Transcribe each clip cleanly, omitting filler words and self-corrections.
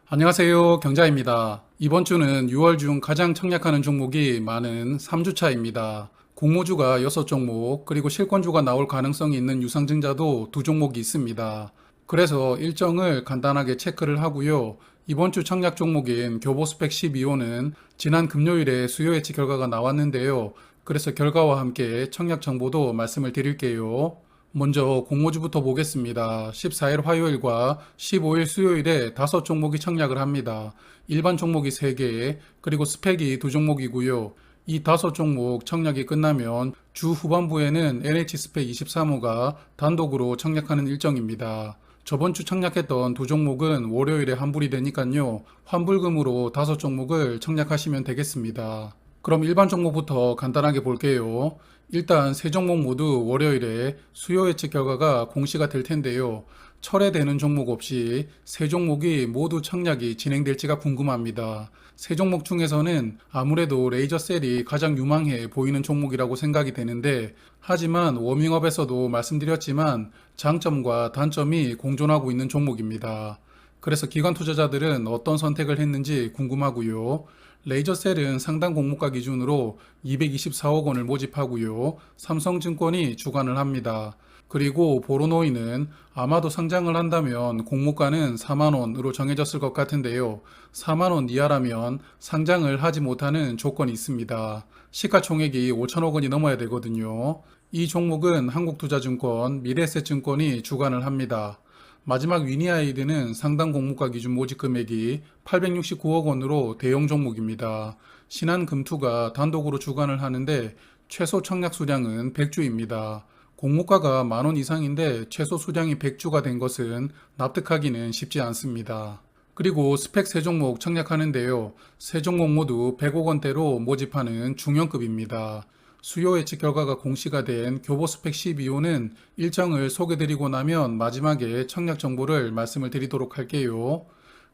안녕하세요. 경자입니다. 이번 주는 6월 중 가장 청약하는 종목이 많은 3주차입니다. 공모주가 6종목, 그리고 실권주가 나올 가능성이 있는 유상증자도 2종목이 있습니다. 그래서 일정을 간단하게 체크를 하고요. 이번 주 청약 종목인 교보스펙 12호는 지난 금요일에 수요 예측 결과가 나왔는데요. 그래서 결과와 함께 청약 정보도 말씀을 드릴게요. 먼저 공모주부터 보겠습니다. 14일 화요일과 15일 수요일에 5종목이 청약을 합니다. 일반 종목이 3개, 그리고 스펙이 2종목이고요. 이 5종목 청약이 끝나면 주 후반부에는 NH스펙 23호가 단독으로 청약하는 일정입니다. 저번 주 청약했던 2종목은 월요일에 환불이 되니까요. 환불금으로 5종목을 청약하시면 되겠습니다. 그럼 일반 종목부터 간단하게 볼게요. 일단 세 종목 모두 월요일에 수요 예측 결과가 공시가 될 텐데요. 철회되는 종목 없이 세 종목이 모두 청약이 진행될지가 궁금합니다. 세 종목 중에서는 아무래도 레이저셀이 가장 유망해 보이는 종목이라고 생각이 되는데, 하지만 워밍업에서도 말씀드렸지만 장점과 단점이 공존하고 있는 종목입니다. 그래서 기관 투자자들은 어떤 선택을 했는지 궁금하고요. 레이저셀은 상당 공모가 기준으로 224억 원을 모집하고요. 삼성증권이 주관을 합니다. 그리고 보로노이는 아마도 상장을 한다면 공모가는 4만 원으로 정해졌을 것 같은데요. 4만 원 이하라면 상장을 하지 못하는 조건이 있습니다. 시가총액이 5천억 원이 넘어야 되거든요. 이 종목은 한국투자증권, 미래에셋증권이 주관을 합니다. 마지막 위니아이드는 상당 공모가 기준 모집 금액이 869억 원으로 대형 종목입니다. 신한금투가 단독으로 주관을 하는데 최소 청약 수량은 100주입니다. 공모가가 만원 이상인데 최소 수량이 100주가 된 것은 납득하기는 쉽지 않습니다. 그리고 스펙 세 종목 청약하는데요. 세 종목 모두 100억 원대로 모집하는 중형급입니다. 수요 예측 결과가 공시가 된 교보스펙 12호는 일정을 소개드리고 나면 마지막에 청약 정보를 말씀을 드리도록 할게요.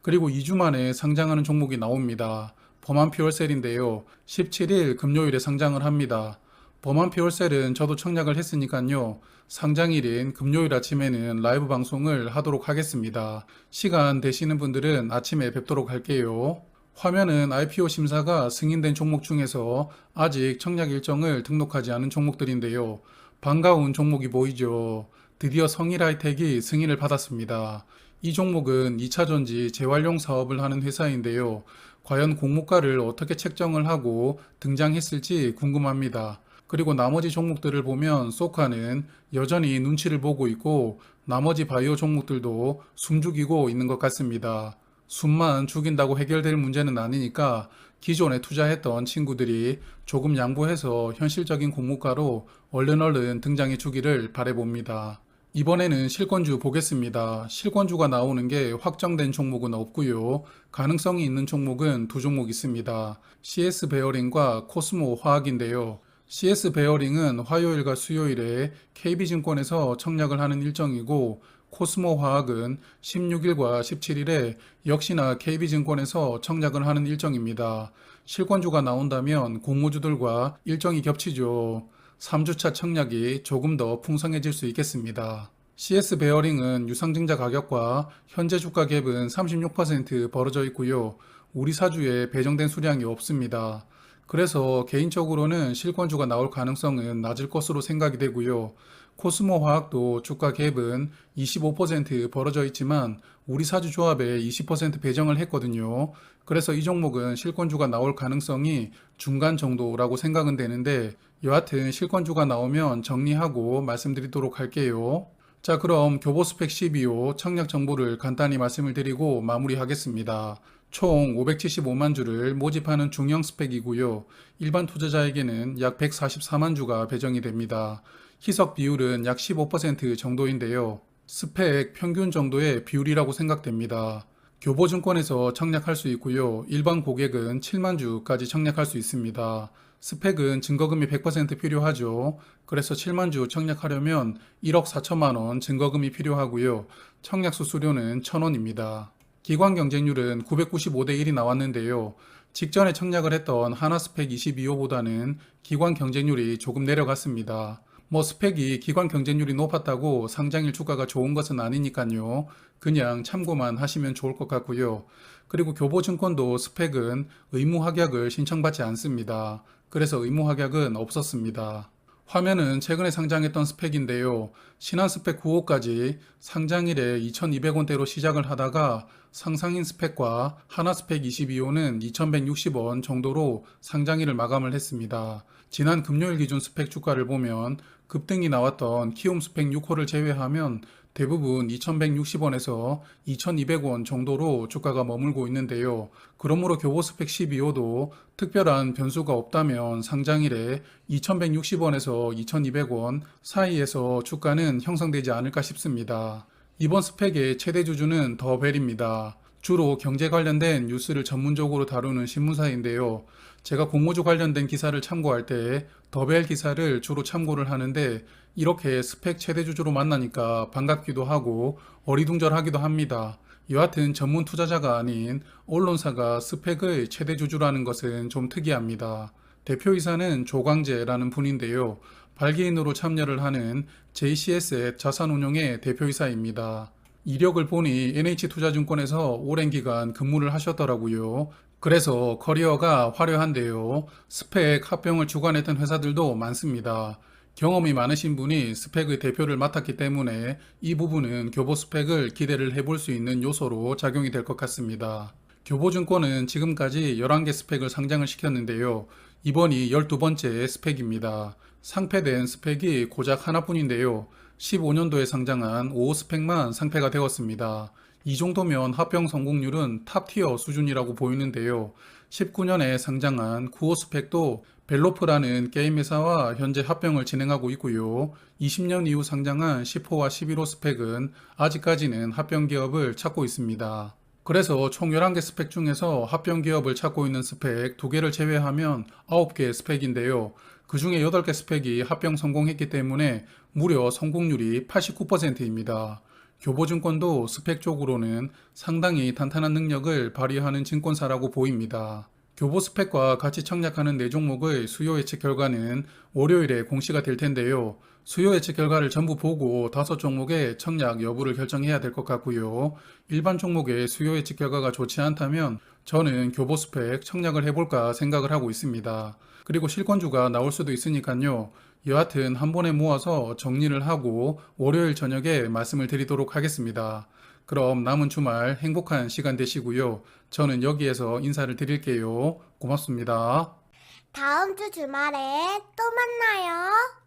그리고 2주 만에 상장하는 종목이 나옵니다. 범한 퓨얼셀인데요. 17일 금요일에 상장을 합니다. 범한 퓨얼셀은 저도 청약을 했으니까요. 상장일인 금요일 아침에는 라이브 방송을 하도록 하겠습니다. 시간 되시는 분들은 아침에 뵙도록 할게요. 화면은 IPO 심사가 승인된 종목 중에서 아직 청약 일정을 등록하지 않은 종목들인데요. 반가운 종목이 보이죠. 드디어 성일하이텍이 승인을 받았습니다. 이 종목은 2차전지 재활용 사업을 하는 회사인데요. 과연 공모가를 어떻게 책정을 하고 등장했을지 궁금합니다. 그리고 나머지 종목들을 보면 소카는 여전히 눈치를 보고 있고 나머지 바이오 종목들도 숨죽이고 있는 것 같습니다. 숨만 죽인다고 해결될 문제는 아니니까 기존에 투자했던 친구들이 조금 양보해서 현실적인 공모가로 얼른 등장해 주기를 바라봅니다. 이번에는 실권주 보겠습니다. 실권주가 나오는 게 확정된 종목은 없고요. 가능성이 있는 종목은 2종목 있습니다. CS 베어링과 코스모 화학인데요. CS 베어링은 화요일과 수요일에 KB증권에서 청약을 하는 일정이고, 코스모 화학은 16일과 17일에 역시나 KB증권에서 청약을 하는 일정입니다. 실권주가 나온다면 공모주들과 일정이 겹치죠. 3주차 청약이 조금 더 풍성해질 수 있겠습니다. CS 베어링은 유상증자 가격과 현재 주가 갭은 36% 벌어져 있고요. 우리 사주에 배정된 수량이 없습니다. 그래서 개인적으로는 실권주가 나올 가능성은 낮을 것으로 생각이 되고요. 코스모 화학도 주가 갭은 25% 벌어져 있지만 우리 사주 조합에 20% 배정을 했거든요. 그래서 이 종목은 실권주가 나올 가능성이 중간 정도라고 생각은 되는데, 여하튼 실권주가 나오면 정리하고 말씀드리도록 할게요. 자, 그럼 교보스펙 12호 청약 정보를 간단히 말씀을 드리고 마무리하겠습니다. 총 575만 주를 모집하는 중형 스펙이고요. 일반 투자자에게는 약 144만 주가 배정이 됩니다. 희석 비율은 약 15% 정도인데요. 스펙 평균 정도의 비율이라고 생각됩니다. 교보증권에서 청약할 수 있고요. 일반 고객은 7만 주까지 청약할 수 있습니다. 스펙은 증거금이 100% 필요하죠. 그래서 7만 주 청약하려면 1억 4천만 원 증거금이 필요하고요. 청약 수수료는 1,000원입니다. 기관 경쟁률은 995대 1이 나왔는데요. 직전에 청약을 했던 하나스펙 22호보다는 기관 경쟁률이 조금 내려갔습니다. 뭐 스펙이 기관 경쟁률이 높았다고 상장일 주가가 좋은 것은 아니니까요. 그냥 참고만 하시면 좋을 것 같고요. 그리고 교보증권도 스펙은 의무 확약을 신청받지 않습니다. 그래서 의무 확약은 없었습니다. 화면은 최근에 상장했던 스펙인데요. 신한 스펙 9호까지 상장일에 2,200원대로 시작을 하다가 상상인 스펙과 하나 스펙 22호는 2,160원 정도로 상장일을 마감을 했습니다. 지난 금요일 기준 스펙 주가를 보면 급등이 나왔던 키움 스펙 6호를 제외하면 대부분 2,160원에서 2,200원 정도로 주가가 머물고 있는데요. 그러므로 교보 스펙 12호도 특별한 변수가 없다면 상장일에 2,160원에서 2,200원 사이에서 주가는 형성되지 않을까 싶습니다. 이번 스펙의 최대 주주는 더벨입니다. 주로 경제 관련된 뉴스를 전문적으로 다루는 신문사인데요. 제가 공모주 관련된 기사를 참고할 때 더벨 기사를 주로 참고를 하는데 이렇게 스펙 최대 주주로 만나니까 반갑기도 하고 어리둥절하기도 합니다. 여하튼 전문 투자자가 아닌 언론사가 스펙의 최대 주주라는 것은 좀 특이합니다. 대표이사는 조광재라는 분인데요. 발기인으로 참여를 하는 JCS의 자산운용의 대표이사입니다. 이력을 보니 NH투자증권에서 오랜 기간 근무를 하셨더라고요. 그래서 커리어가 화려한데요. 스펙 합병을 주관했던 회사들도 많습니다. 경험이 많으신 분이 스펙의 대표를 맡았기 때문에 이 부분은 교보 스펙을 기대를 해볼 수 있는 요소로 작용이 될 것 같습니다. 교보증권은 지금까지 11개 스펙을 상장을 시켰는데요. 이번이 12번째 스펙입니다. 상폐된 스펙이 고작 하나뿐인데요. 15년도에 상장한 5호 스펙만 상폐가 되었습니다. 이 정도면 합병 성공률은 탑티어 수준이라고 보이는데요. 19년에 상장한 9호 스펙도 벨로프라는 게임 회사와 현재 합병을 진행하고 있고요. 20년 이후 상장한 10호와 11호 스펙은 아직까지는 합병 기업을 찾고 있습니다. 그래서 총 11개 스펙 중에서 합병 기업을 찾고 있는 스펙 2개를 제외하면 9개 스펙인데요. 그 중에 8개 스펙이 합병 성공했기 때문에 무려 성공률이 89%입니다. 교보증권도 스펙 쪽으로는 상당히 탄탄한 능력을 발휘하는 증권사라고 보입니다. 교보 스펙과 같이 청약하는 4종목의 수요 예측 결과는 월요일에 공시가 될 텐데요. 수요 예측 결과를 전부 보고 5종목의 청약 여부를 결정해야 될 것 같고요. 일반 종목의 수요 예측 결과가 좋지 않다면 저는 교보 스펙 청약을 해볼까 생각을 하고 있습니다. 그리고 실권주가 나올 수도 있으니까요. 여하튼 한 번에 모아서 정리를 하고 월요일 저녁에 말씀을 드리도록 하겠습니다. 그럼 남은 주말 행복한 시간 되시고요. 저는 여기에서 인사를 드릴게요. 고맙습니다. 다음 주 주말에 또 만나요.